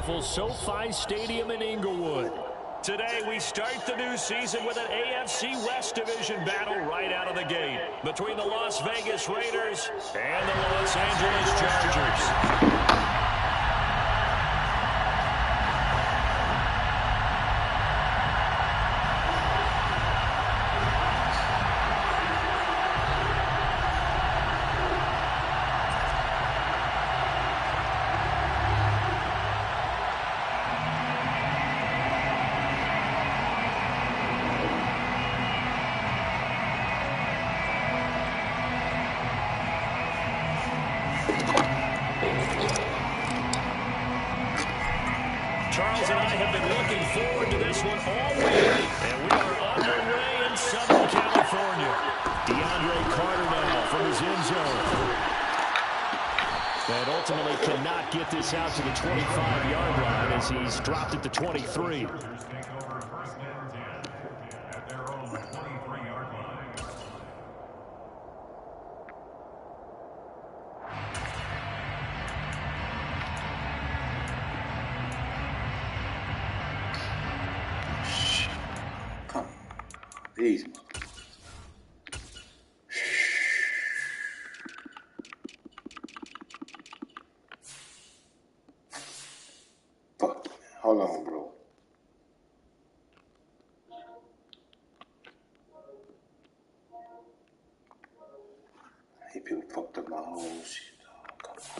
beautiful SoFi Stadium in Inglewood. Today, we start the new season with an AFC West Division battle right out of the gate between the Las Vegas Raiders and the Los Angeles Chargers. Charles and I have been looking forward to this one all week, and we are underway in Southern California. DeAndre Carter now from his end zone. And ultimately cannot get this out to the 25-yard line as he's dropped it to 23. These fuck. Hold on, bro. I hate people fucked up my whole shit. Oh, come on.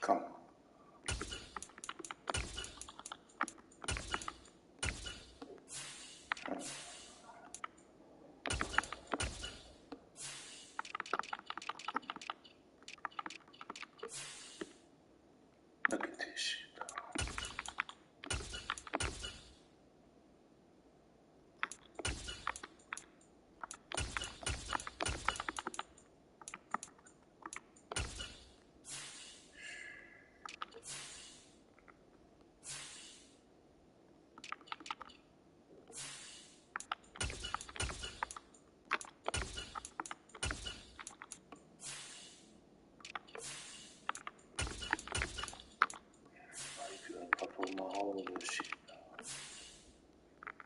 Come on. Look at this shit. My whole shit.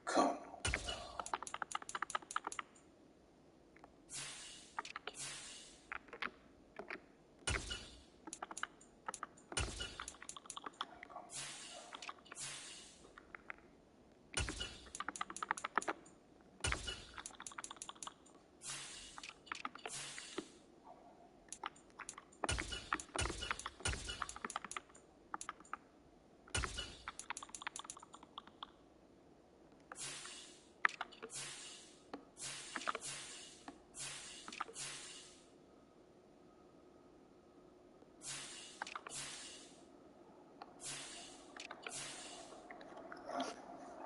Come on.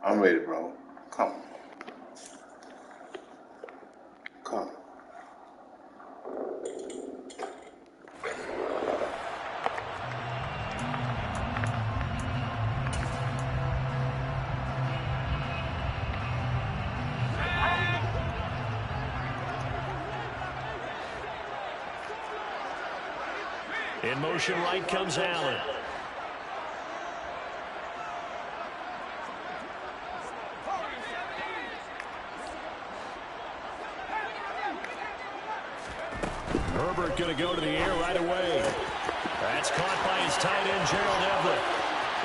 I'm ready, bro. Come on. Come. In motion right comes Allen. Herbert going to go to the air right away. That's caught by his tight end, Gerald Everett.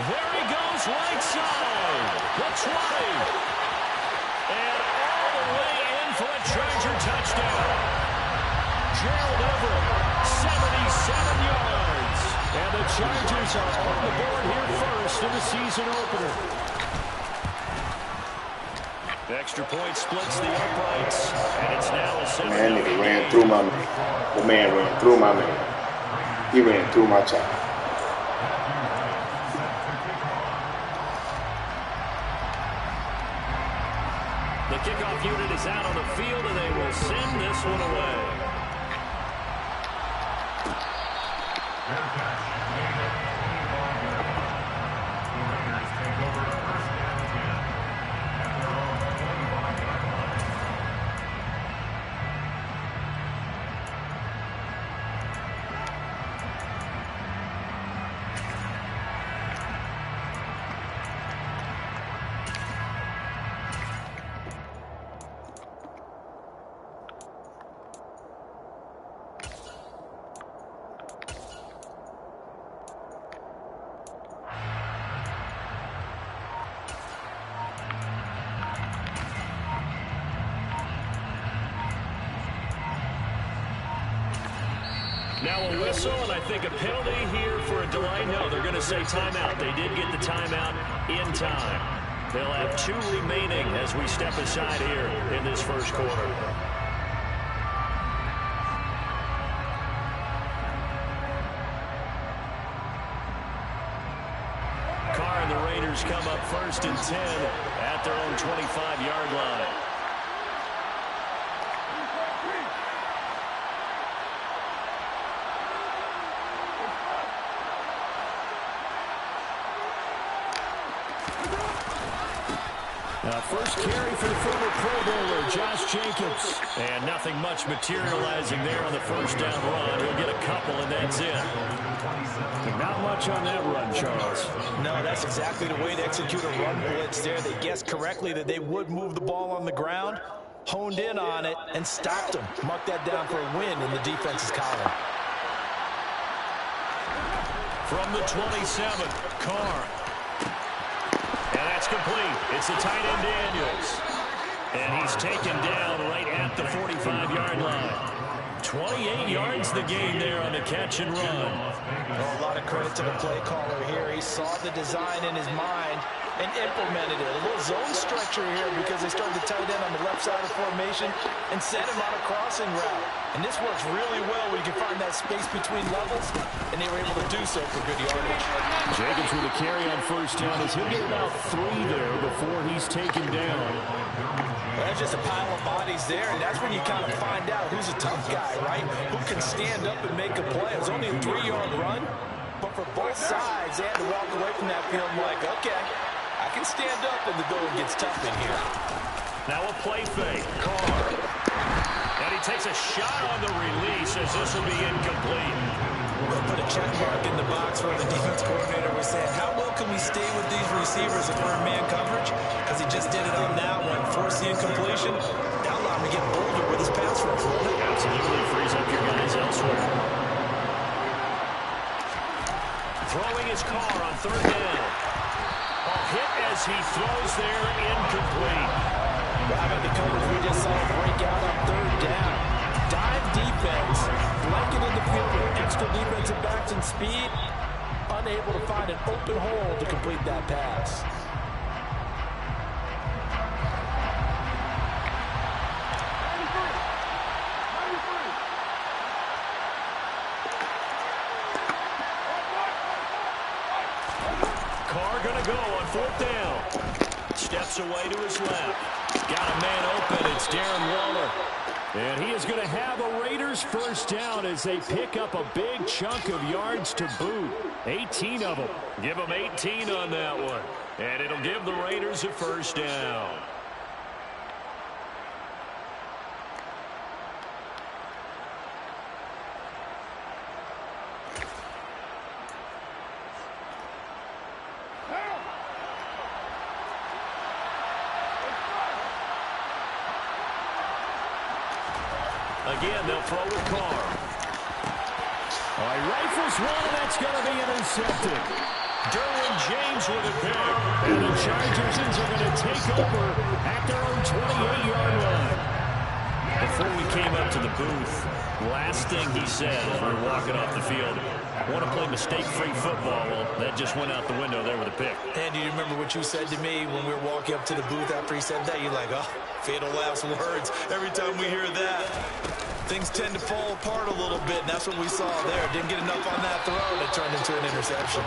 There he goes, right side. The 20. And all the way in for a Charger touchdown. Gerald Everett, 77 yards. And the Chargers are on the board here first in the season opener. The extra point splits the uprights, and it's now a 7. Man, nigga ran through my man. The man ran through my man. He ran through my child. The kickoff unit is out on the field, and they will send this one away. Now a whistle, and I think a penalty here for a delay. No, they're going to say timeout. They did get the timeout in time. They'll have 2 remaining as we step aside here in this first quarter. Carr and the Raiders come up 1st and 10 at their own 25-yard line. First carry for the former Pro Bowler, Josh Jacobs. And nothing much materializing there on the first down run. He'll get a couple, and that's it. Not much on that run, Charles. No, that's exactly the way to execute a run blitz there. They guessed correctly that they would move the ball on the ground, honed in on it, and stopped them. Mark that down for a win in the defense's column. From the 27, Carr. And that's complete. It's the tight end Daniels. And he's taken down right at the 45-yard line. 28 yards the game there on the catch and run. Well, a lot of credit to the play caller here. He saw the design in his mind and implemented it. A little zone structure here because they started the tight end on the left side of the formation and sent him on a crossing route. And this works really well when you can find that space between levels, and they were able to do so for good yardage. Jacobs with a carry on first down as he'll get about 3 there before he's taken down. Well, that's just a pile of bodies there, and that's when you kind of find out who's a tough guy, right? Who can stand up and make a play. It was only a 3-yard run, but for both sides, they had to walk away from that field like, okay, I can stand up and the going gets tough in here. Now a play fake. Carr. And he takes a shot on the release as this will be incomplete. We'll put a check mark in the box where the defense coordinator was saying, how well can we stay with these receivers if we're in man coverage? Because he just did it on that one. Force the incompletion. That'll allow him to get bolder with his pass rush. Absolutely frees up your guys elsewhere. Throwing his Carr on 3rd down. A hit as he throws there, incomplete. How about the coverage we just saw break out on 3rd down? Dive defense, blanketed the field with extra defensive backs and speed, unable to find an open hole to complete that pass. Carr gonna go on 4th down. Steps away to his left. Got a man open. It's Darren Waller. And he is going to have a Raiders first down as they pick up a big chunk of yards to boot. 18 of them. Give them 18 on that one. And it'll give the Raiders a first down. Again, they'll throw with Carr. All right, rifles one, and that's going to be intercepted. Derwin James with a pick. And the Chargers are going to take over at their own 28-yard line. Before we came up to the booth, Last thing he said as we were walking off the field, want to play mistake-free football. Well, that just went out the window there with a pick. And do you remember what you said to me when we were walking up to the booth after he said that? You're like, oh, fatal last words. Every time we hear that, things tend to fall apart a little bit, and that's what we saw there. Didn't get enough on that throw, and it turned into an interception.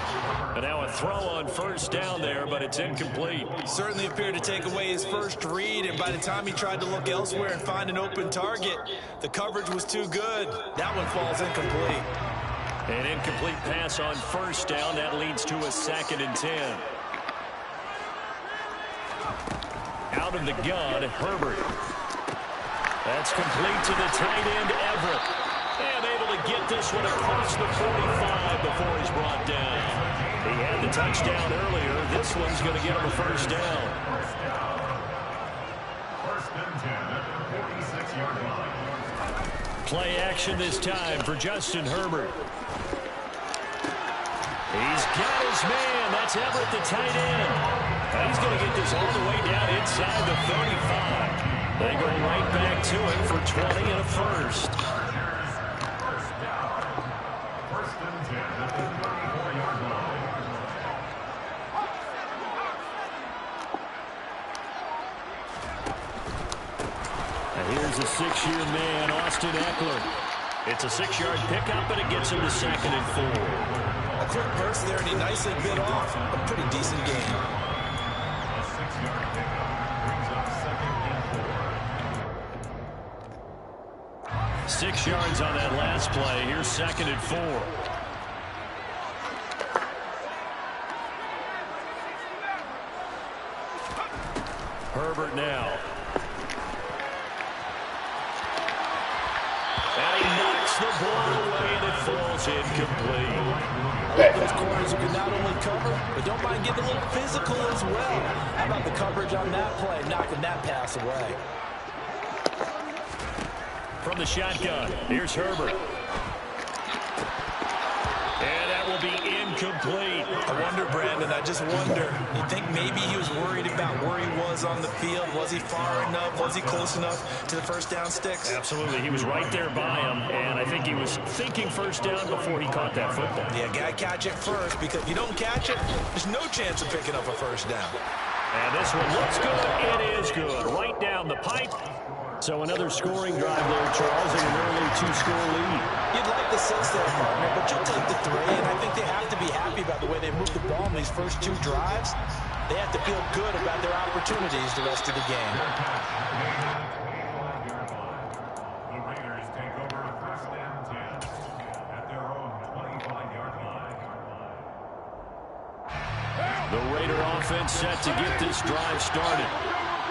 And now a throw on first down there, but it's incomplete. Certainly appeared to take away his first read, and by the time he tried to look elsewhere and find an open target, the coverage was too good. That one falls incomplete. An incomplete pass on first down. That leads to a 2nd and 10. Out of the gun, Herbert. That's complete to the tight end, Everett. And able to get this one across the 45 before he's brought down. He had the touchdown earlier. This one's going to get him a first down. First and 10 at the 46-yard line. Play action this time for Justin Herbert. He's got his man. That's Everett, the tight end. And he's going to get this all the way down inside the 35. They go right back to it for 20 and a first. First down. First and 10 at the 34-yard line. And here's a 6-year man, Austin Eckler. It's a 6-yard pickup, and it gets him to 2nd and 4. A quick burst there, and he nicely bit off a pretty decent game. A 6-yard pickup brings up 2nd and 4. 6 yards on that last play. Here's 2nd and 4. Herbert now. And he knocks the ball away, and it falls incomplete. Those corners who can not only cover, but don't mind getting a little physical as well. How about the coverage on that play, knocking that pass away? From the shotgun, here's Herbert. And that will be incomplete. I wonder, Brandon, I just wonder. You think maybe he was worried about where he was on the field? Was he far enough? Was he close enough to the first down sticks? Absolutely. He was right there by him, and I think he was thinking first down before he caught that football. Yeah, got to catch it first, because if you don't catch it, there's no chance of picking up a first down. And this one looks good. It is good. Right down the pipe. So another scoring drive there, Charles, and an early 2-score lead. You'd like the 6 there, partner, but you'll take the 3, and I think they have to be happy about the way they moved the ball in these first 2 drives. They have to feel good about their opportunities the rest of the game. The Raiders take over first and 10 at their own 25-yard line. The Raider offense set to get this drive started.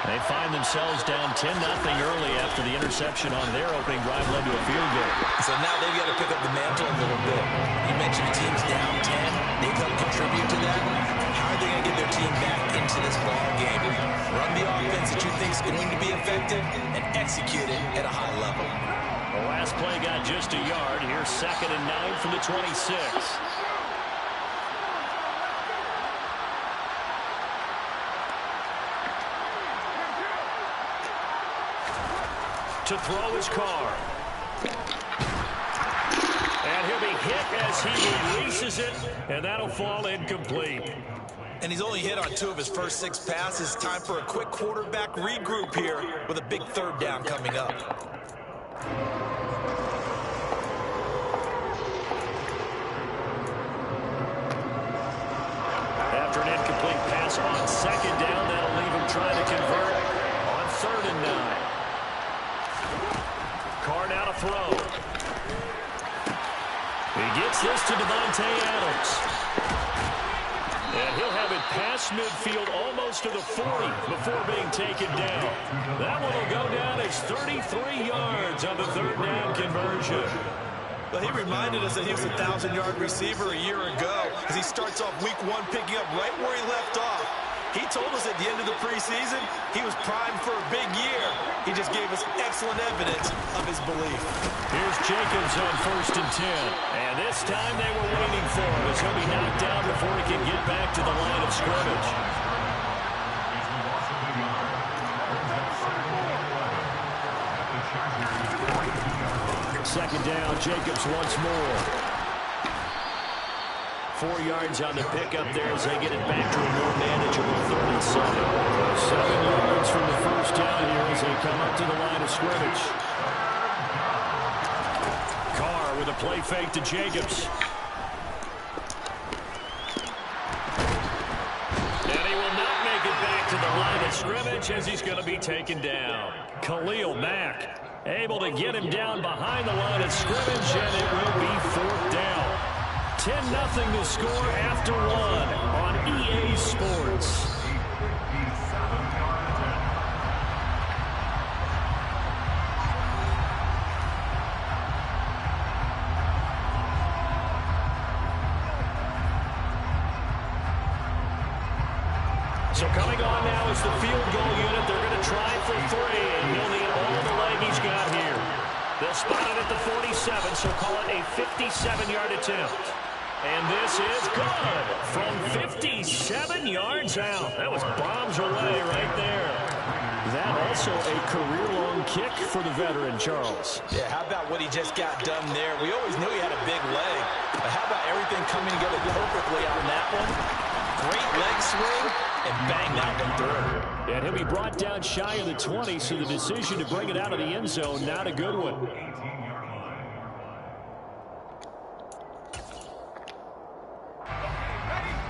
They find themselves down 10-0 early after the interception on their opening drive led to a field goal. So now they've got to pick up the mantle a little bit. You mentioned the team's down 10. They've got to contribute to that. How are they going to get their team back into this ball game? Run the offense that you think is going to be effective and execute it at a high level. The last play got just a yard. Here's 2nd and 9 from the 26. To throw his car. And he'll be hit as he releases it, and that'll fall incomplete. And he's only hit on 2 of his first 6 passes. Time for a quick quarterback regroup here with a big 3rd down coming up. After an incomplete pass on 2nd down, that'll leave him trying to convert on 3rd and 9. Carr now to throw. He gets this to Davante Adams. And he'll have it past midfield almost to the 40 before being taken down. That one will go down as 33 yards on the 3rd down conversion. Well, he reminded us that he was a 1,000-yard receiver a year ago as he starts off week 1 picking up right where he left off. He told us at the end of the preseason he was primed for a big year. He just gave us excellent evidence of his belief. Here's Jacobs on 1st and 10. And this time they were waiting for him as he'll be knocked down before he can get back to the line of scrimmage. second down. Jacobs once more. 4 yards on the pickup there as they get it back to a more manageable 3rd and 7. 7 yards from the first down here as they come up to the line of scrimmage. Carr with a play fake to Jacobs. And he will not make it back to the line of scrimmage as he's going to be taken down. Khalil Mack able to get him down behind the line of scrimmage, and it will be 4th down. 10-0 to score after 1 on EA Sports. So coming on now is the field goal unit. They're going to try for 3, and he'll need all the leg he's got here. They'll spot it at the 47, so call it a 57-yard attempt. And this is good from 57 yards out. That was bombs away right there. That also a career-long kick for the veteran, Charles. Yeah, how about what he just got done there? We always knew he had a big leg, but how about everything coming together perfectly on that one? Great leg swing, and bang, that one through. And he'll be brought down shy of the 20, so the decision to bring it out of the end zone, not a good one.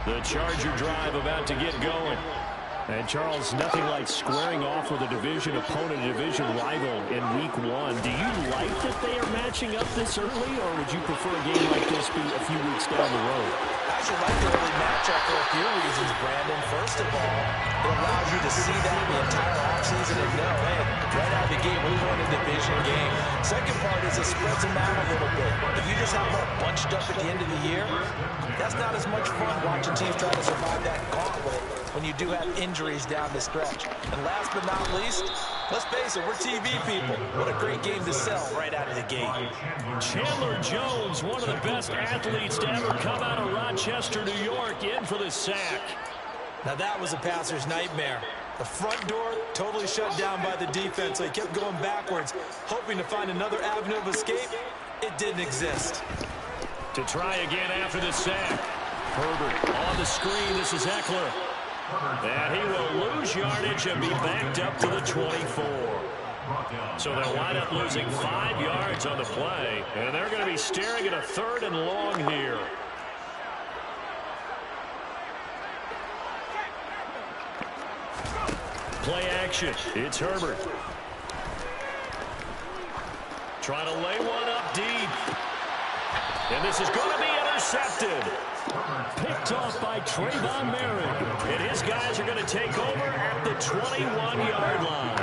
The Charger drive about to get going. And, Charles, nothing like squaring off with a division opponent, a division rival in Week 1. Do you like that they are matching up this early, or would you prefer a game like this be a few weeks down the road? I actually like the early matchup for a few reasons, Brandon. First of all, it allows you to see that the entire offseason and know, hey, right out of the gate, we're going to division game. Second part is it spreads them out a little bit. If you just have them all bunched up at the end of the year, that's not as much fun watching teams try to survive that gauntlet when you do have injuries down the stretch. And last but not least, let's face it, we're TV people. What a great game to sell right out of the gate. Chandler Jones, one of the best athletes to ever come out of Rochester, New York, in for the sack. Now that was a passer's nightmare. The front door totally shut down by the defense, so he kept going backwards, hoping to find another avenue of escape. It didn't exist. To try again after the sack. Herbert on the screen. This is Eckler. And he will lose yardage and be backed up to the 24. So they'll wind up losing 5 yards on the play. And they're going to be staring at a 3rd and long here. Play action. It's Herbert. Trying to lay one up deep. And this is going to be intercepted. Picked off by Trayvon Merrick. And his guys are going to take over at the 21-yard line.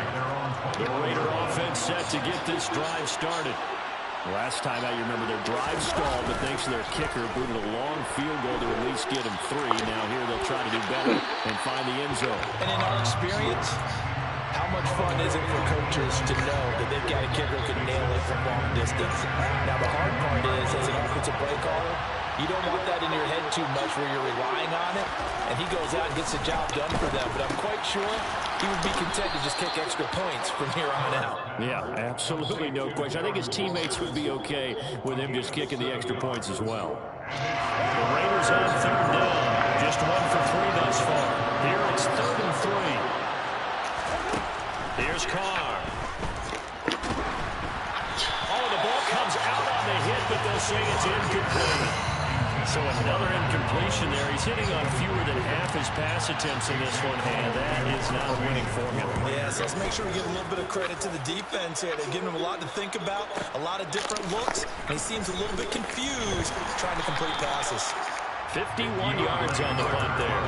The Raider offense set to get this drive started. Last time out, you remember their drive stalled, but thanks to their kicker, booted a long field goal to at least get him 3. Now here they'll try to do better and find the end zone. And in our experience, how much fun is it for coaches to know that they've got a kicker who can nail it from long distance? Now the hard part is, as an offensive play caller, you don't want that in your head too much where you're relying on it, and he goes out and gets the job done for them. But I'm quite sure he would be content to just kick extra points from here on out. Yeah, absolutely no question. I think his teammates would be okay with him just kicking the extra points as well. The Raiders on 3rd down. Just 1 for 3 thus far. Here it's 3rd and 3. Here's Carr. Oh, the ball comes out on the hit, but they'll say it's incomplete. So another incompletion there. He's hitting on fewer than half his pass attempts in this one, and that is not a winning formula. Yes, let's make sure we give a little bit of credit to the defense here. They're giving him a lot to think about, a lot of different looks, and he seems a little bit confused trying to complete passes. 51 yards on the punt there.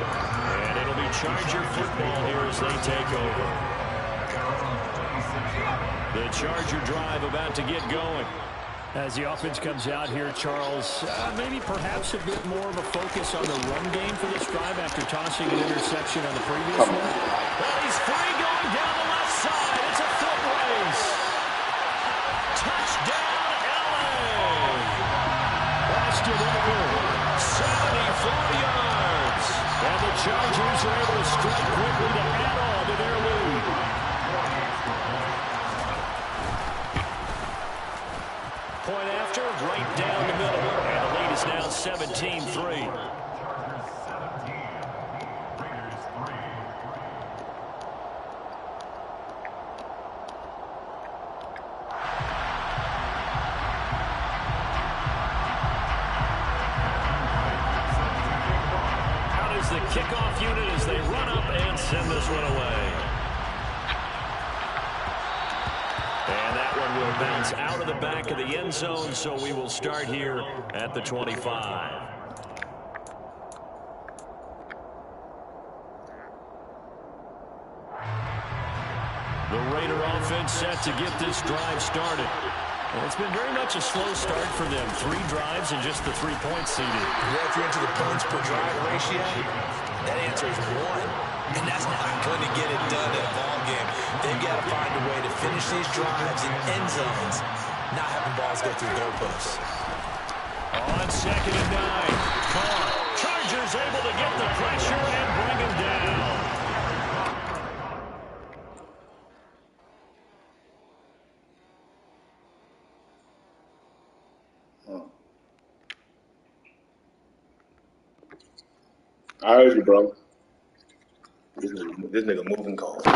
And it'll be Charger football here as they take over. The Charger drive about to get going. As the offense comes out here, Charles, maybe perhaps a bit more of a focus on the run game for this drive after tossing an interception on the previous one. Well, he's free going down the left side. It's a foot race. Touchdown, LA. Blasted over 74 yards. And the Chargers are able to strike quickly to add on to their lead. Point one away. And that one will bounce out of the back of the end zone, so we will start here at the 25. The Raider offense set to get this drive started. And it's been very much a slow start for them. 3 drives and just the 3 points seeded. Yeah, if you're into the points per drive ratio, that answer is 1. And that's not going to get it done in a ball game. They've got to find a way to finish these drives in end zones, not having balls go through goalposts. On 2nd and 9. Carr. Chargers able to get the pressure and bring him down. I heard you, bro. This nigga moving cold.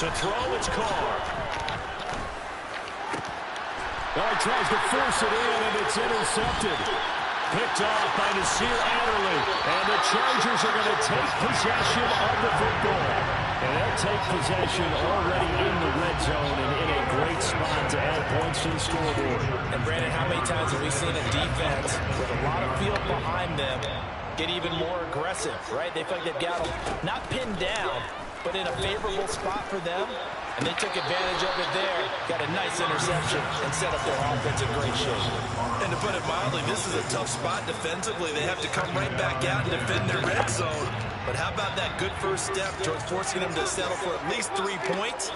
To throw, it's Carr. He tries to force it in, and it's intercepted. Picked off by Nasir Adderley. And the Chargers are going to take possession of the football. And they'll take possession already in the red zone and in a great spot to add points to the scoreboard. And Brandon, how many times have we seen a defense with a lot of field behind them get even more aggressive, right? They feel like they've got them not pinned down, but in a favorable spot for them, and they took advantage of it there, got a nice interception, and set up their offense in great shape. And to put it mildly, this is a tough spot defensively. They have to come right back out and defend their red zone. But how about that good first step towards forcing them to settle for at least 3 points?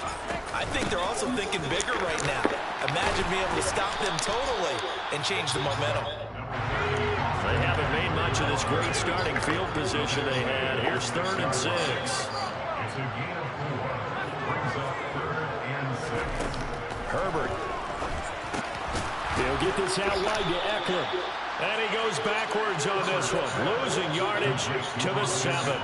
I think they're also thinking bigger right now. Imagine being able to stop them totally and change the momentum. They haven't made much of this great starting field position they had. Here's 3rd and 6. It's a gain of 4. Brings up 3rd and 6. Herbert. They'll get this out wide to Eckler. And he goes backwards on this one, losing yardage to the 7.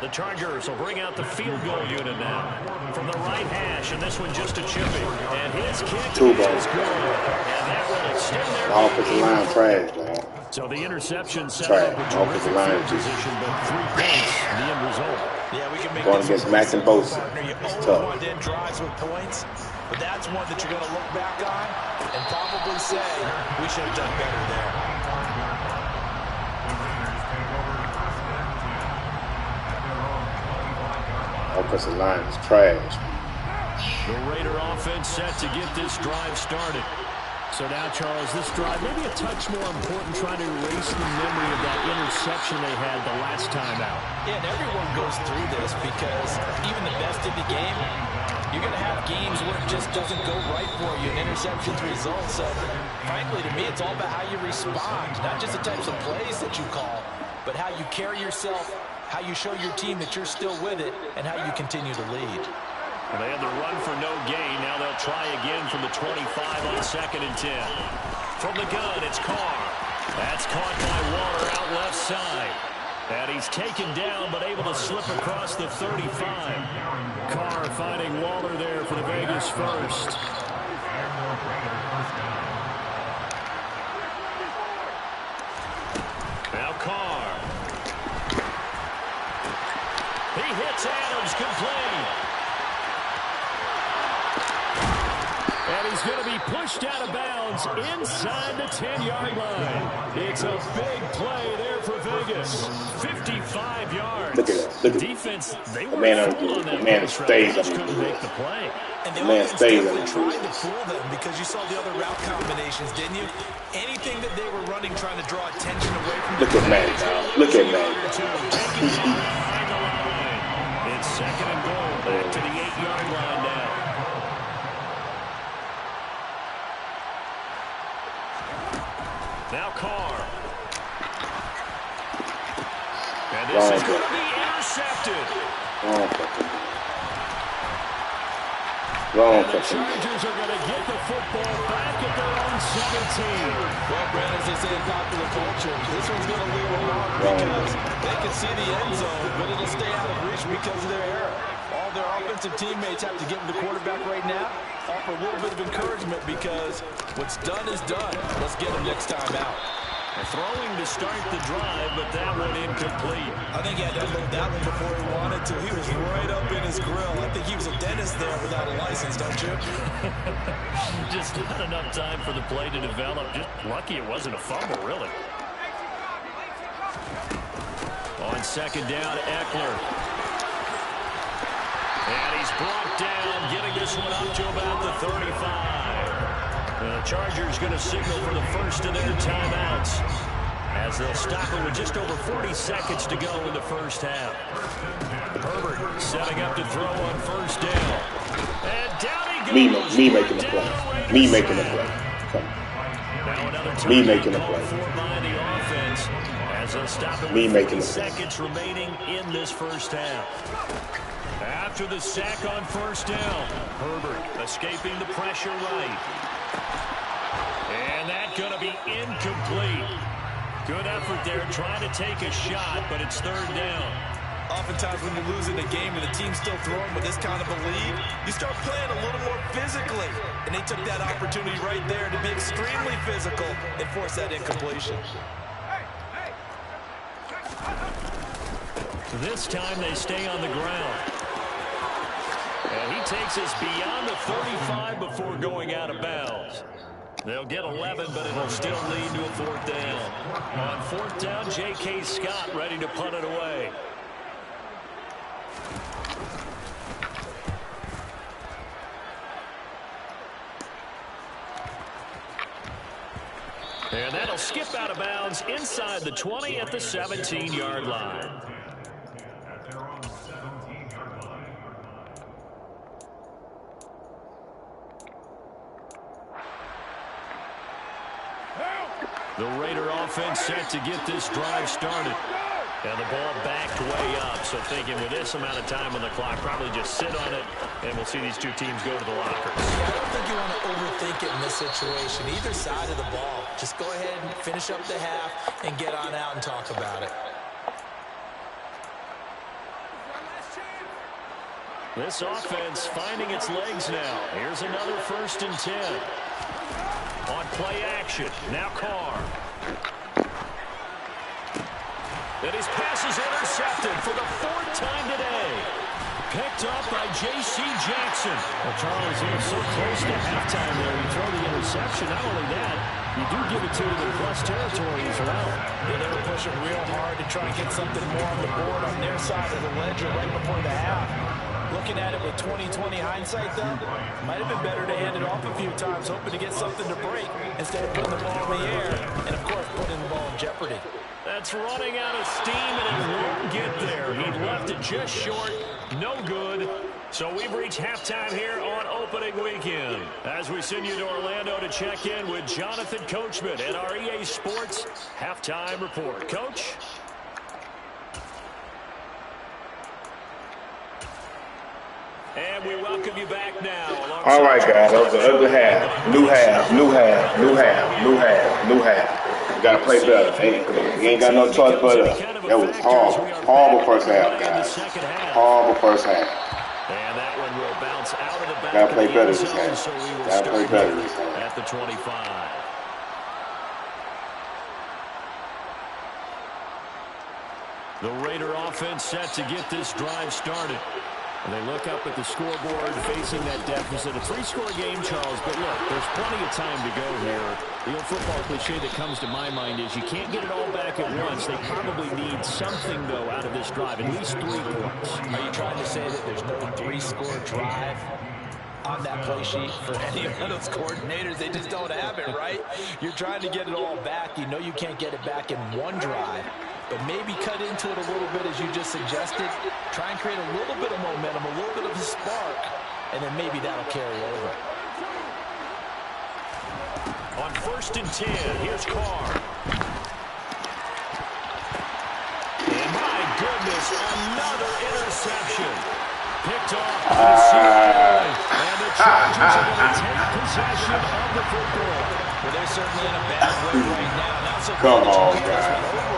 The Chargers will bring out the field goal unit now from the right hash, and this one just a chipping. And his kick is good. And that will extend their offensive line trash, man. So the interception set up a terrific field position, but 3 points, the end result. Yeah, we can make going against Max and Bosa. It's tough. Want to end drives with points, but that's one that you're going to look back on and probably say we should have done better there. Offensive line is trash. The Raider offense set to get this drive started. So now, Charles, this drive maybe a touch more important, trying to erase the memory of that interception they had the last time out. Yeah, and everyone goes through this because even the best in the game, you're going to have games where it just doesn't go right for you, and interceptions result. So, frankly, to me, it's all about how you respond, not just the types of plays that you call, but how you carry yourself, how you show your team that you're still with it, and how you continue to lead. Well, they had the run for no gain. Now they'll try again from the 25 on 2nd and 10. From the gun, it's Carr. That's caught by Waller out left side. And he's taken down, but able to slip across the 35. Carr finding Waller there for the Vegas first. Now Carr. He hits Adams complete. And he's going to be pushed out of bounds inside the 10-yard line. It's a big play there for Vegas. 55 yards. Look at that. Look at defense, they were full on that. The man stays on couldn't make the play. And the man stays on definitely the tried to fool them because you saw the other route combinations, didn't you? Anything that they were running trying to draw attention away from Look at Matt, look at Matt. It's 2nd and goal, back to the 8-yard line now. Now Carr. And this is going to be intercepted. Wrong. The Chargers are going to get the football back at their own 17. Well, Brad, as they say in popular culture, this one's going to leave a mark because they can see the end zone, but it'll stay out of reach because of their error. All their offensive teammates have to get to the quarterback right now, offer a little bit of encouragement because what's done is done. Let's get them next time out. Throwing to start the drive, but that one incomplete. I think he had to load that one before he wanted to. He was right up in his grill. I think he was a dentist there without a license, don't you? Just not enough time for the play to develop. Just lucky it wasn't a fumble, really. On 2nd down, Eckler. And he's brought down, getting this one up to about the 35. The Chargers going to signal for the first of their timeouts as they'll stop it with just over 40 seconds to go in the first half. Herbert setting up to throw on 1st down. And down he goes. Me making the play. Me making the play. Come on. Me making the play. By the offense as they'll stop it Me with making 50 the play. seconds remaining in this first half. After the sack on 1st down, Herbert escaping the pressure right. And that's going to be incomplete. Good effort there trying to take a shot, but it's 3rd down. Oftentimes when you're losing a game and the team's still throwing with this kind of a lead, you start playing a little more physically. And they took that opportunity right there to be extremely physical and force that incompletion. This time they stay on the ground. And he takes us beyond the 35 before going out of bounds. They'll get 11, but it'll still lead to a 4th down. On 4th down, J.K. Scott ready to punt it away. And that'll skip out of bounds inside the 20 at the 17-yard line. The Raider offense set to get this drive started. And the ball backed way up, so thinking with this amount of time on the clock, probably just sit on it, and we'll see these two teams go to the lockers. Yeah, I don't think you want to overthink it in this situation. Either side of the ball. Just go ahead and finish up the half and get on out and talk about it. This offense finding its legs now. Here's another 1st and 10. On play action, now Carr. And his pass is intercepted for the 4th time today. Picked up by J.C. Jackson. Well, Charles, you're so close to halftime there. You throw the interception. Not only that, you do give it to them in plus territory as well. Yeah, they were pushing real hard to try and get something more on the board on their side of the ledger right before the half. Looking at it with 20/20 hindsight, though, might have been better to hand it off a few times, hoping to get something to break instead of putting the ball in the air and, of course, putting the ball in jeopardy. That's running out of steam, and it won't get there. He left it just short. No good. So we've reached halftime here on opening weekend. As we send you to Orlando to check in with Jonathan Coachman at our EA Sports Halftime Report. Coach? And we welcome you back now. All right, guys. That was an ugly half. New half. New half. New half. New half. New half. You got to play better. Hey, you ain't got no choice but that was horrible. Horrible first half, guys. Horrible first half. And that one will bounce out of the back. Got to play better this half. So we will Got to play better this half. At the 25. The Raider offense set to get this drive started. And they look up at the scoreboard facing that deficit. A 3-score game, Charles, but look, there's plenty of time to go here. The old football cliche that comes to my mind is you can't get it all back at once. They probably need something, though, out of this drive, at least 3 points. Are you trying to say that there's no 3-score drive on that play sheet for any of those coordinators? They just don't have it, right? You're trying to get it all back. You know you can't get it back in one drive. But maybe cut into it a little bit, as you just suggested. Try and create a little bit of momentum, a little bit of a spark, and then maybe that'll carry over. On 1st and 10, here's Carr. And my goodness, another interception. Picked off by CLA. And the Chargers are going to take possession of the football. Well, they're certainly in a bad way right now. Not so Come on, guys.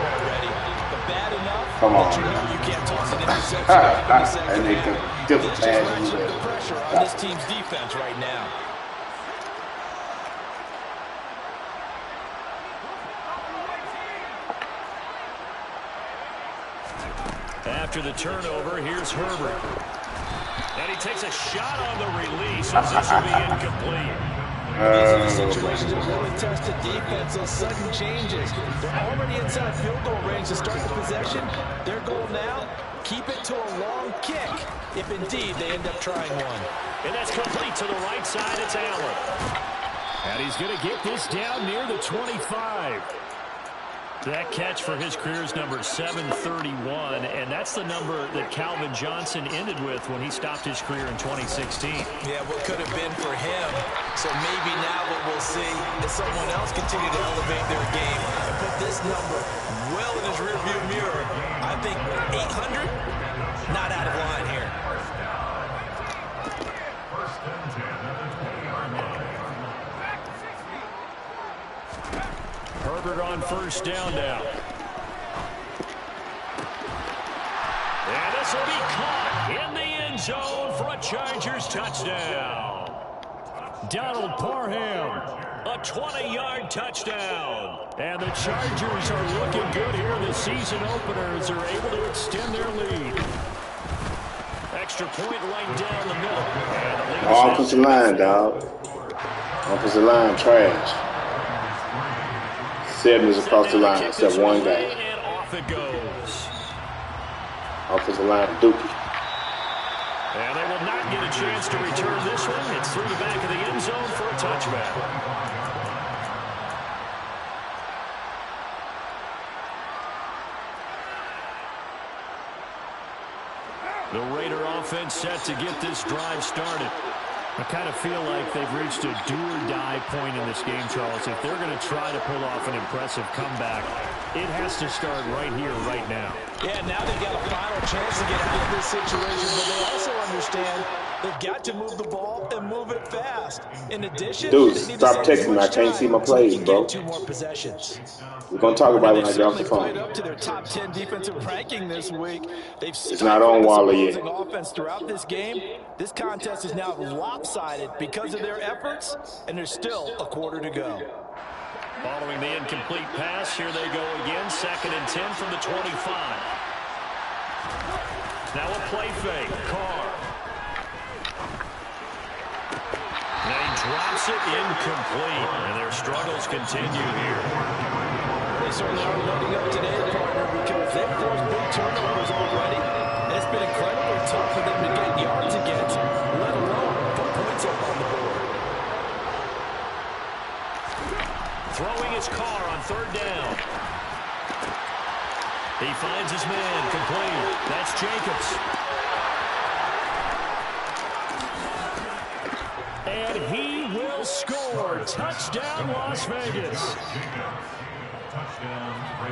Come on. You can't toss an interception. And they can different pass. The pressure on this team's defense right now. After the turnover, here's Herbert. And he takes a shot on the release as this will be incomplete. These are the situations that really test the defense, those sudden changes. They're already inside field goal range to start the possession. Their goal now, keep it to a long kick, if indeed they end up trying one. And that's complete to the right side. It's Allen. And he's going to get this down near the 25. That catch for his career is number 731, and that's the number that Calvin Johnson ended with when he stopped his career in 2016. Yeah, what could have been for him. So maybe now what we'll see is someone else continue to elevate their game and put this number well in his rearview mirror. I think 800, not out of line here. Herbert on 1st down now. And this will be caught in the end zone for a Chargers touchdown. Donald Parham, a 20-yard touchdown. And the Chargers are looking good here in the season opener as they're able to extend their lead. Extra point right down the middle. Offensive line, dog. Offensive line, trash. 7 is across the line, except one guy. And off it goes. Offensive line, dookie. And they will not get a chance to return this one. It's through the back of the end zone for a touchback. The Raider offense set to get this drive started. I kind of feel like they've reached a do-or-die point in this game, Charles. If they're going to try to pull off an impressive comeback, it has to start right here, right now. Yeah, now they've got a final chance to get out of this situation, but they also understand they've got to move the ball and move it fast. In addition, dude, stop texting me. I can't see my plays, bro. 2 more possessions. We're going to talk about it when I get off the Played phone. up to their top 10 defensive ranking this week. They've It's not on Waller yet. offense throughout this game. This contest is now lopsided because of their efforts, and there's still a quarter to go. Following the incomplete pass, here they go again. 2nd and 10 from the 25. Now a play fake. Carr. Now he drops it incomplete, and their struggles continue here. They certainly are loading up today, partner, because they've forced big turnovers already. It's been incredibly tough for them to get yards against, let alone put points up on the board. Throwing his Carr on 3rd down. He finds his man, complete. That's Jacobs. And he will score. Touchdown, Las Vegas.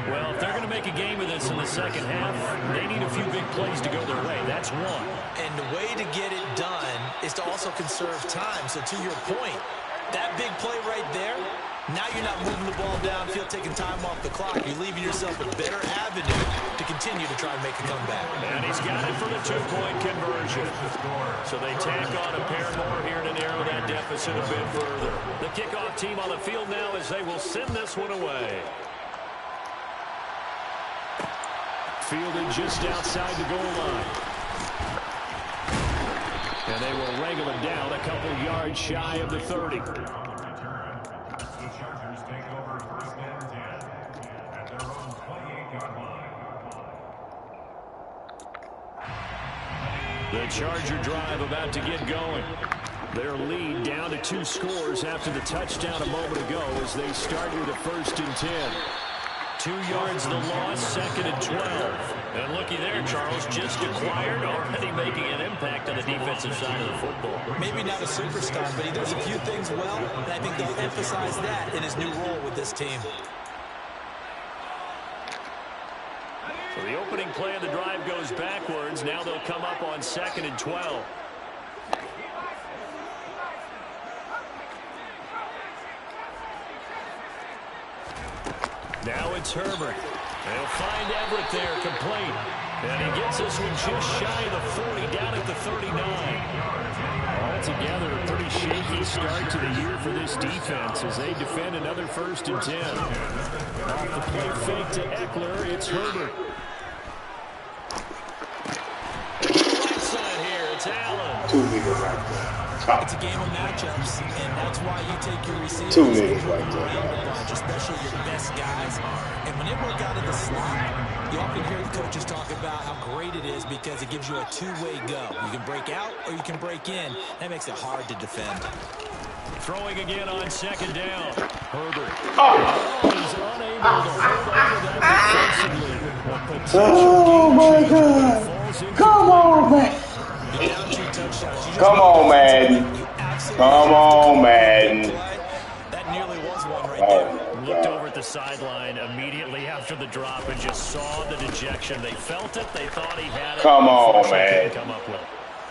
Well, if they're going to make a game of this in the second half, they need a few big plays to go their way. That's one. And the way to get it done is to also conserve time. So to your point, that big play right there, now you're not moving the ball downfield, taking time off the clock. You're leaving yourself a better avenue to continue to try and make a comeback. And he's got it for the 2-point conversion. So they tack on a pair more here to narrow that deficit a bit further. The kickoff team on the field now as they will send this one away. Fielded just outside the goal line. And they will wrangle him down a couple yards shy of the 30. The Chargers take over 1st and 10 at their own 28-yard line. The Charger drive about to get going. Their lead down to 2 scores after the touchdown a moment ago as they start with a 1st and 10. 2 yards the loss, 2nd and 12. And looky there, Charles, just acquired, already making an impact on the defensive side of the football. Maybe not a superstar, but he does a few things well, and I think they'll emphasize that in his new role with this team. So the opening play of the drive goes backwards. Now they'll come up on 2nd and 12. Now it's Herbert. They'll find Everett there, complete. And he gets this one just shy of the 40, down at the 39. Altogether, a pretty shaky start to the year for this defense as they defend another 1st and 10. Off the play fake to Eckler, it's Herbert. Right side here, it's Allen. 2 niggas right there. It's a game of matchups, and that's why you take your receivers. 2 niggas right there. Around the bunch, especially your best guys. And when they work out of the slot, you often hear the coaches talk about how great it is because it gives you a 2-way go. You can break out or you can break in. That makes it hard to defend. Throwing again on 2nd down. Herbert. He's unable to hold on to that defensively. Oh, my God. Come on, man. Come on, Madden. Come on, Madden. That nearly was one right Oh, there. my Looked God. over at the sideline immediately after the drop and just saw the dejection. They felt it. They thought he had it. Come on, Unfortunately, man. couldn't come up with it.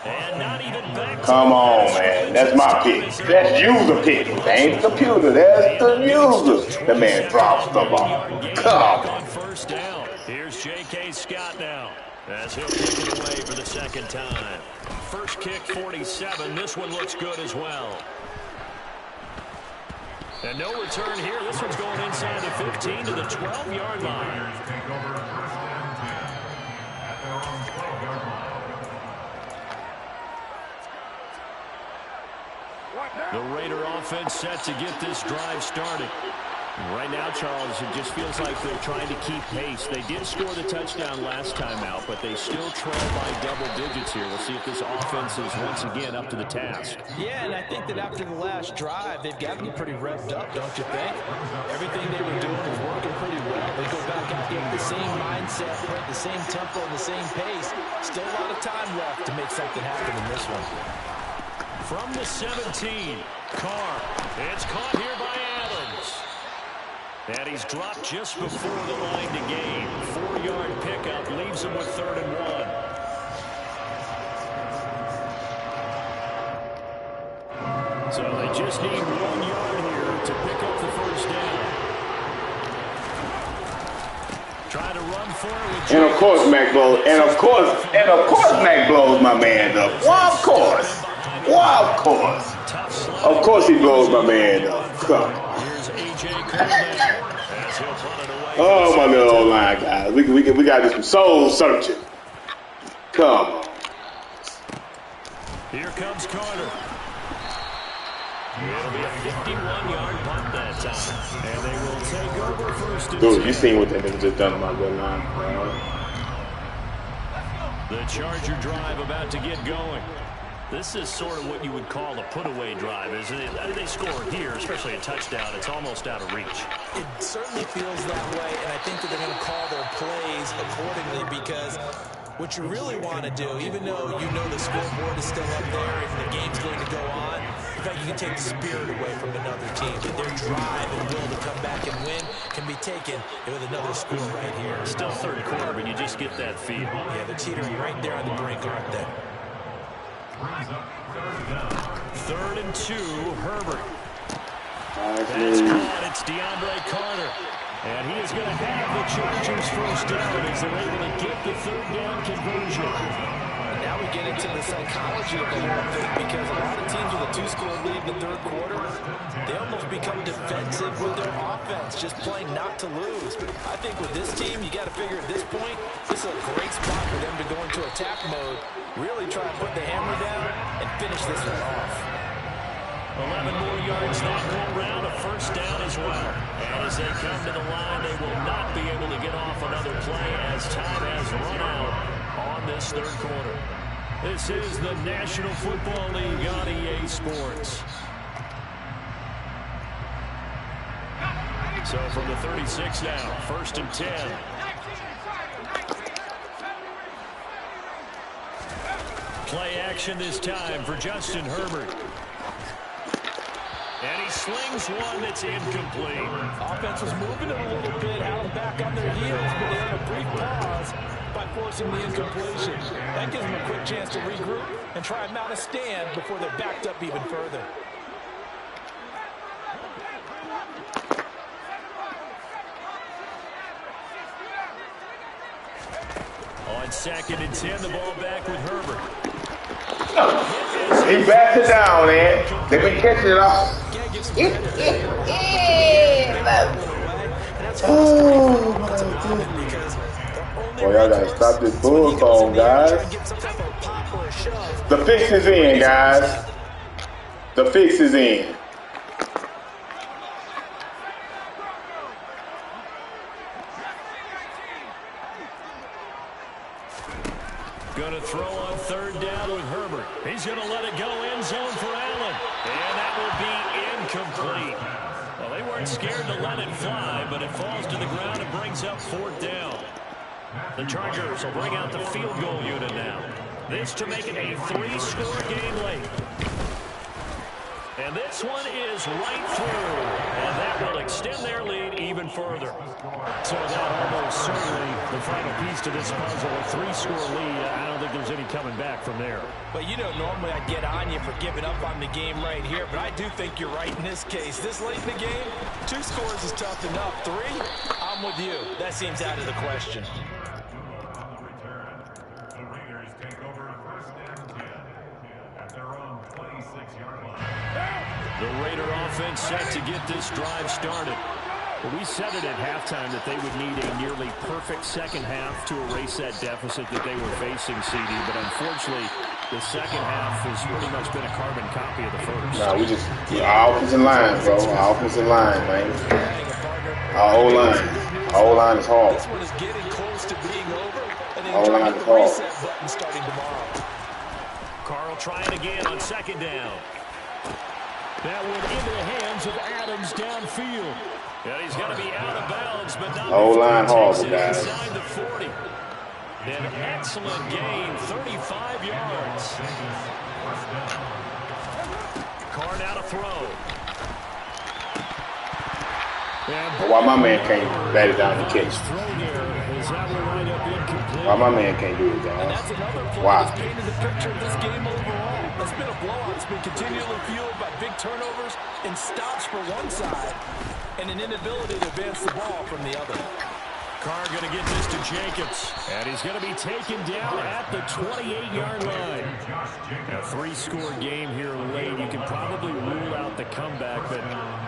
And not even back to Come the on, pass. man. That's my pick. That's user picking. That ain't the computer. That's the user. The man drops the ball. Come On on. 1st down. Here's J.K. Scott now as he'll kick it away for the 2nd time. First kick, 47. This one looks good as well. And no return here. This one's going inside the 15 to the 12-yard line. Chargers take over 1st and 10 at their own 12-yard line. The Raider offense set to get this drive started. Right now, Charles, it just feels like they're trying to keep pace. They did score the touchdown last time out, but they still trail by double digits here. We'll see if this offense is once again up to the task. Yeah, and I think that after the last drive, they've got to be pretty revved up, don't you think? Everything they were doing was working pretty well. They go back out there with the same mindset, the same tempo, the same pace. Still a lot of time left to make something happen in this one. From the 17, Carr. It's caught here by Adams. And he's dropped just before the line to gain. 4-yard pickup leaves him with 3rd and 1. So they just need 1 yard here to pick up the first down. Try to run for it with And of course, Mac blows. And of course, Mac blows my man up. Well, of course. Well, of course. Of course he blows my man up. Come on. Oh, my little O-line guys. We got to do some soul searching. Come on. Here comes Carter. It'll be a 51-yard punt that time. And they will take over 1st and 10. Dude, you seen what that nigga just done to my good line, bro. The Charger drive about to get going. This is sort of what you would call a put-away drive, isn't it? I mean, they score here, especially a touchdown. It's almost out of reach. It certainly feels that way, and I think that they're going to call their plays accordingly because what you really want to do, even though you know the scoreboard is still up there and the game's going to go on, in fact, you can take the spirit away from another team. That their drive and will to come back and win can be taken with another score right here. Still 3rd quarter, but you just get that feel. Yeah, they're teetering right there on the brink, aren't they? 3rd and 2, Herbert. Nice. That's caught. It's DeAndre Carter. And he is going to have the Chargers first down as they're able to get the 3rd down conversion. And now we get into the psychology of the whole thing because a lot of teams with a 2-score lead in the 3rd quarter, they almost become defensive with their offense, just playing not to lose. I think with this team, you got to figure at this point, this is a great spot for them to go into attack mode, really try to put the hammer down and finish this one off. 11 more yards that go around, a 1st down as well. And as they come to the line, they will not be able to get off another play as time has run out on this 3rd quarter. This is the National Football League on EA Sports. So from the 36 now, 1st and 10. Play action this time for Justin Herbert. And he slings one that's incomplete. Offense was moving it a little bit, held back on their heels, but they had a brief pause by forcing the incompletion. That gives them a quick chance to regroup and try and mount a stand before they're backed up even further. On 2nd and 10, the ball back with Herbert. He backs it down, man. They've been catching it off. Oh, my goodness. Boy, y'all gotta stop this bull call, guys. The fix is in, guys. The fix is in. Going to throw on 3rd down with Herbert. He's going to let it go end zone for Allen. And that will be incomplete. Well, they weren't scared to let it fly, but it falls to the ground and brings up 4th down. The Chargers will bring out the field goal unit now. This to make it a 3-score game late. And this one is right through. And that will extend their lead even further. So that almost certainly the final piece to this puzzle. A 3-score lead. I don't think there's any coming back from there. But you know, normally I get on you for giving up on the game right here, but I do think you're right in this case. This late in the game, 2 scores is tough enough. 3, I'm with you. That seems out of the question. The Raiders take over 1st and 10 at their own 26-yard line. The Raider offense set to get this drive started. Well, we said it at halftime that they would need a nearly perfect second half to erase that deficit that they were facing, CD. But unfortunately, the second half has pretty much been a carbon copy of the first. Nah, our offensive line, bro. Our offensive line, man. Our O-line. Our O-line is hard. This one is getting close to being over, and then O-line the is hard. reset button starting tomorrow. Carl trying again on 2nd down. That one into the hands of Adams downfield. And he's going to be out of bounds, but not O-line hard, before he guys. takes it inside the 40. An excellent gain, 35 yards. Carr now to throw. Why my man can't bat it down the catch? Why my man can't do it, And guys? that's another play Wow. that's painted the picture of this game overall. It's been a blowout. It's been continually fueled by big turnovers and stops for one side and an inability to advance the ball from the other. Carr going to get this to Jacobs. And he's going to be taken down at the 28-yard line. A three-score game here late. You can probably rule out the comeback, but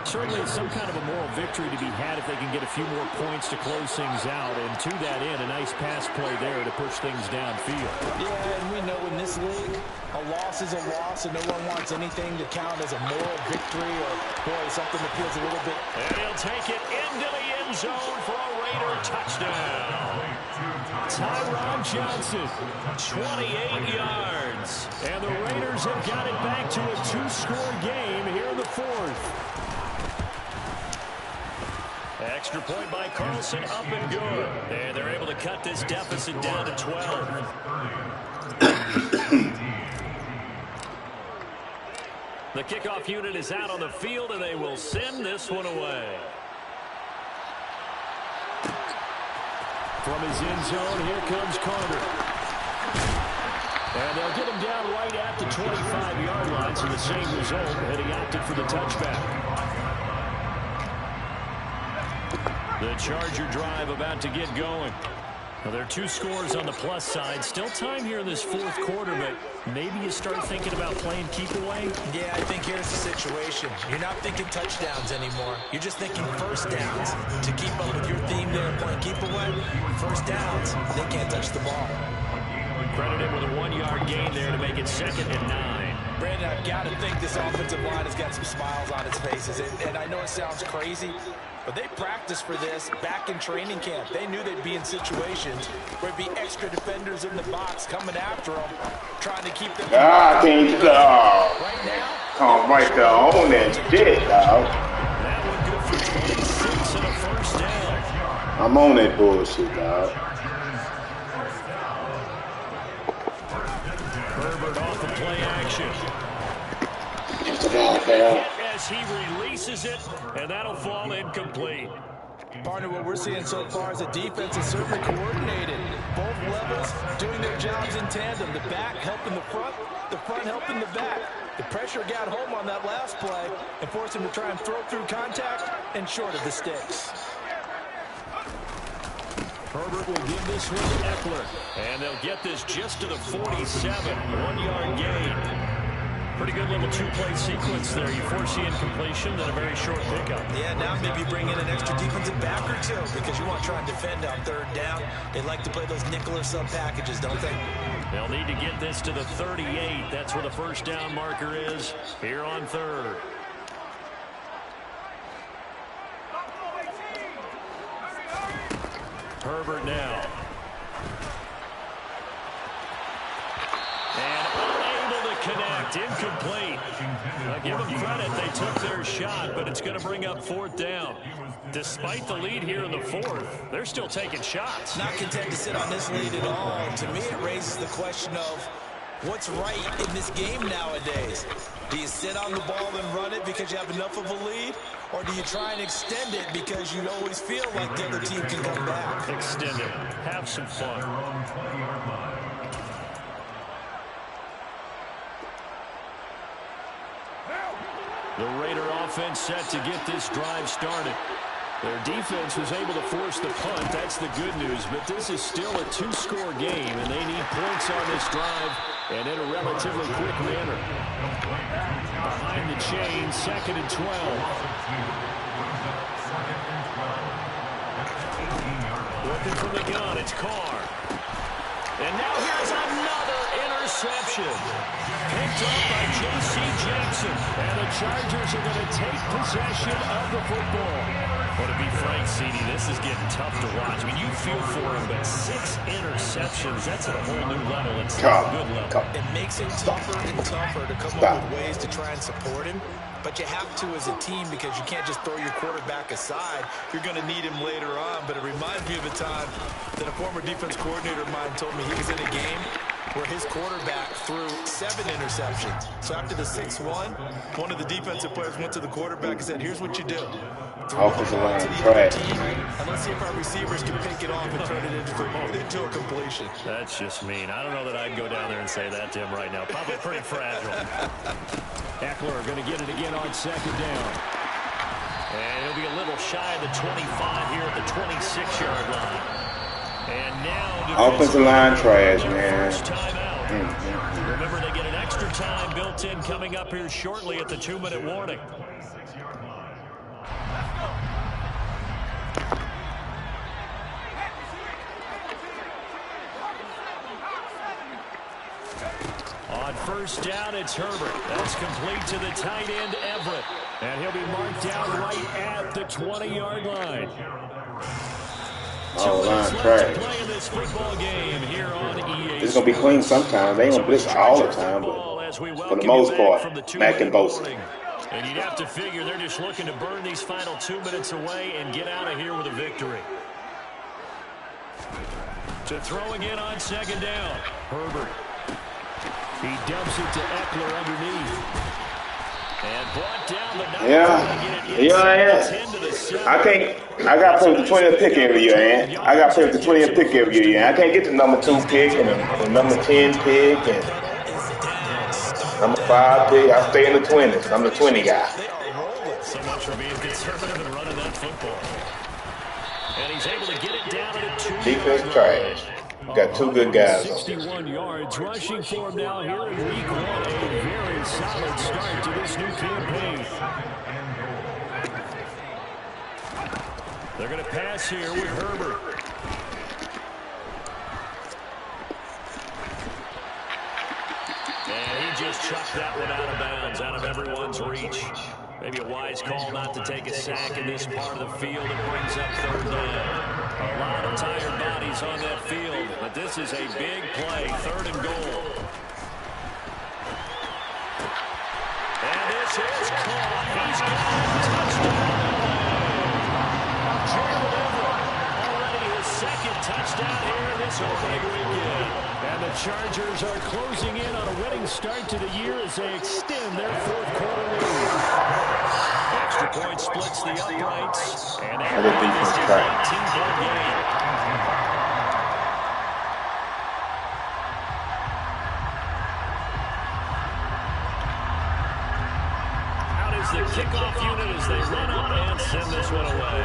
certainly it's some kind of a moral victory to be had if they can get a few more points to close things out. And to that end, a nice pass play there to push things downfield. Yeah, and we know in this league, a loss is a loss, and no one wants anything to count as a moral victory or, boy, something that feels a little bit. And he'll take it into the end zone for a Raider touchdown. Tyron Johnson, 28 yards. And the Raiders have got it back to a two-score game here in the fourth. Extra point by Carlson, up and good. And they're able to cut this deficit down to 12. The kickoff unit is out on the field, and they will send this one away. From his end zone, here comes Carter. And they'll get him down right at the 25-yard line, so the same result, and he opted for the touchback. The Charger drive about to get going. Well, there are two scores on the plus side. Still time here in this fourth quarter, but maybe you start thinking about playing keep away. Yeah, I think here's the situation. You're not thinking touchdowns anymore. You're just thinking first downs. To keep up with your theme there, playing keep away, first downs, they can't touch the ball. Credited with a 1-yard gain there to make it 2nd and 9. Brandon, I've got to think this offensive line has got some smiles on its faces. And I know it sounds crazy, but they practiced for this back in training camp. They knew they'd be in situations where it'd be extra defenders in the box coming after them, trying to keep them. Ah, I can't stop. Right now, Come right there on that shit, dog. That one good for 26 and a first down. I'm on that bullshit, dog. Herbert off the play action. As he releases it, and that'll fall incomplete. partner, what we're seeing so far is the defense is certainly coordinated. Both levels doing their jobs in tandem. The back helping the front helping the back. The pressure got home on that last play and forced him to try and throw through contact and short of the sticks. Herbert will give this one to Eckler. And they'll get this just to the 47. 1-yard gain. Pretty good little two-play sequence there. You foresee incompletion, then a very short pickup. Yeah, now maybe bring in an extra defensive back or two because you want to try and defend on third down. They like to play those nickel or sub packages, don't they? They'll need to get this to the 38. That's where the first down marker is here on third. Herbert now. And unable to connect. Incomplete. Now give them credit. They took their shot, but it's going to bring up fourth down. Despite the lead here in the fourth, they're still taking shots. Not content to sit on this lead at all. To me, it raises the question of what's right in this game nowadays. Do you sit on the ball and run it because you have enough of a lead? Or do you try and extend it because you always feel like the other team can come back? Extend it. Have some fun. The Raider offense set to get this drive started. Their defense was able to force the punt. That's the good news. But this is still a two-score game, and they need points on this drive and in a relatively quick manner. Behind the chain, 2nd and 12. Looking from the gun, it's Carr. And now here's another interception. Picked up by J.C. Jackson. And the Chargers are going to take possession of the football. But to be frank, CD, this is getting tough to watch. I mean, you feel for him, but 6 interceptions, that's at a whole new level. It's a good level. It makes it tougher and tougher to come up with ways to try and support him. But you have to as a team because you can't just throw your quarterback aside. You're going to need him later on. But it reminds me of a time that a former defense coordinator of mine told me he was in a game where his quarterback threw 7 interceptions. So after the 6-1, one of the defensive players went to the quarterback and said, here's what you do. Throw the ball out to the other team, and let's see if our receivers can pick it off and turn it into a completion. That's just mean. I don't know that I'd go down there and say that to him right now. Probably pretty fragile. Eckler going to get it again on second down. And he'll be a little shy of the 25 here at the 26-yard line. And now offensive line trash, man. Remember, they get an extra time built in coming up here shortly at the 2-minute warning. On first down, it's Herbert. That's complete to the tight end, Everett. And he'll be marked down right at the 20-yard line. Oh, line trash. It's going to be clean sometimes. They ain't going to blitz all the time, but for the most part, Mack and Bosa. And you'd have to figure they're just looking to burn these final 2 minutes away and get out of here with a victory. To throw again on second down, Herbert. He dumps it to Eckler underneath. And brought down, but not I got to play with the 20th pick every year, man. I got to play with the 20th pick every year. I can't get the number 2 pick and the number 10 pick and number 5 pick. I stay in the 20s. I'm the 20 guy. So much for being conservative and running that football. And he's able to get it down at a 2. Defense trash. Got 2 good guys. 61 yards rushing for him now here in week 1. A very solid start to this new campaign. They're going to pass here with Herbert. And he just chucked that one out of bounds, out of everyone's reach. Maybe a wise call not to take a sack in this part of the field. It brings up third down. A lot of tired bodies on that field, but this is a big play, 3rd and goal. And this is caught. He's got a touchdown. Gerald Everett, already his 2nd touchdown here in this opening weekend. And the Chargers are closing in on a winning start to the year as they extend their 4th quarter lead. Extra point splits the uprights, and Other defense trash. 18-point game. Out is the kickoff unit as they run up and send this one away.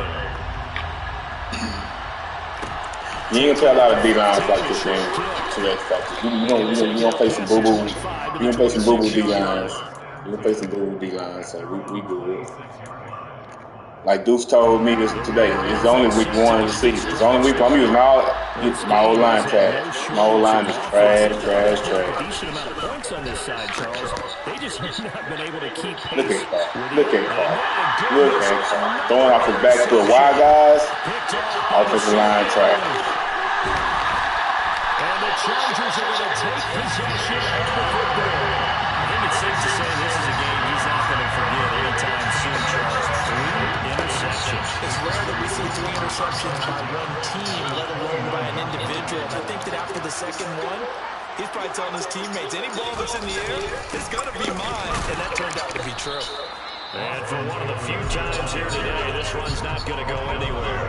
You ain't gonna tell a lot of D-lines like this, man. To that factor. You don't play some boo-boo. You don't play some boo-boo D-lines. You don't play some boo-boo D-lines, so we do it. Like Deuce told me this today, it's only week 1 of the season. It's only week 1. I'm using my old line trash. My old line is trash. Decent amount of points on this side, Charles. They just have not been able to keep pace. Look at Carr. Throwing off his back to a wide guys. Offensive line trash. And the Chargers are going to take possession of the football. I think it's safe to say this is a game he's not going to forget anytime soon, Charles. 3 interceptions. It's rare that we see 3 interceptions by one team, let alone by an individual. I think that after the second one, he's probably telling his teammates, any ball that's in the air is going to be mine. And that turned out to be true. And for one of the few times here today, this one's not going to go anywhere.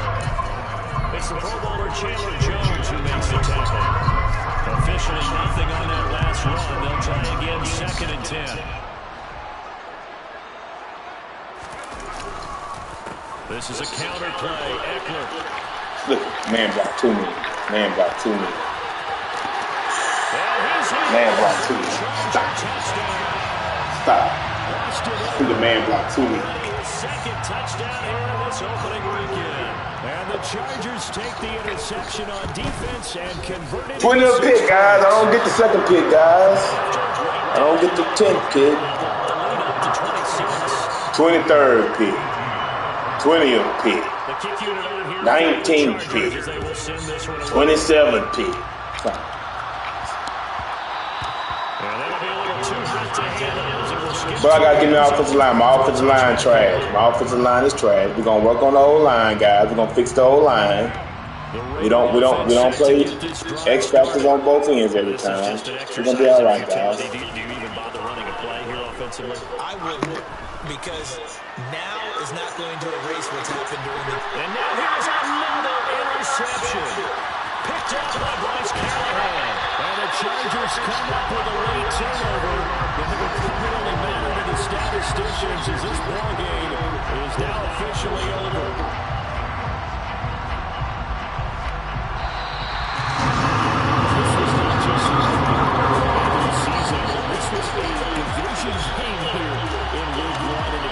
It's the Pro Bowler Chandler Jones who makes the tackle. Officially nothing on that last run. They'll try again, 2nd and 10. This is a counter play. Eckler. Look, man block 2 me. Man block 2 me. Man block 2 me. Stop. Look at man block 2 me. 2nd touchdown here in this opening weekend. And the Chargers take the interception on defense and convert it. 20th pick, guys. I don't get the 2nd pick, guys. I don't get the 10th pick. 23rd pick. 20th pick. 19th pick. 27th pick. But I got to get my offensive line. My offensive line trash. My offensive line is trash. We're going to work on the whole line, guys. We're going to fix the whole line. We don't play X factors on both ends every time. We're gonna be all right, guys. Do you even bother running a play here offensively? I wouldn't, because now is not going to erase what's happened during the... And now here's another interception. Picked up by Bryce Callahan. And the Chargers come up with a late turnover. And it would primarily matter to the statisticians as this ball game is now officially over.